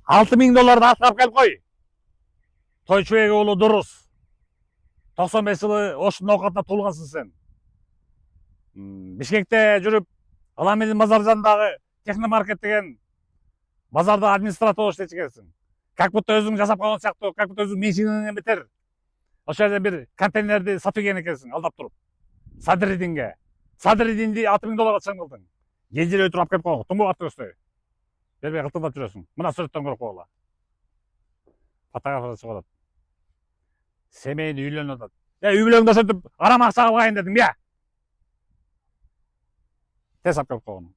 $6.000 алып келіп қой. Тойчубек уулу дұрыс. 95 жылы Оштун оокатына туулгансың сен. Бишкекте жүрүп, Аламедин базар жанындагы техномаркет деген базарда администратор болуп иштечкенсиң. Как будто өзүң жасап койгон сыяктуу, как будто өзүң менчигиңден бетер. Ошол жерде бир контейнерди сатып келген экенсиң, алдап туруп. Садридинге. Садридинди $6.000 чыгым кылдың. Ежирөй туруп келип койгон, тумбу аты өстөй. Бербей кылтыңдап жүрөсүң. Мына сүрөттөн көрүп койгула. Фотография чыгып атат. Семейде үйлөнүп атат. Үй бүлөңдө ошентип арам акча алгайын дедим, я. Тез алып келип койгон.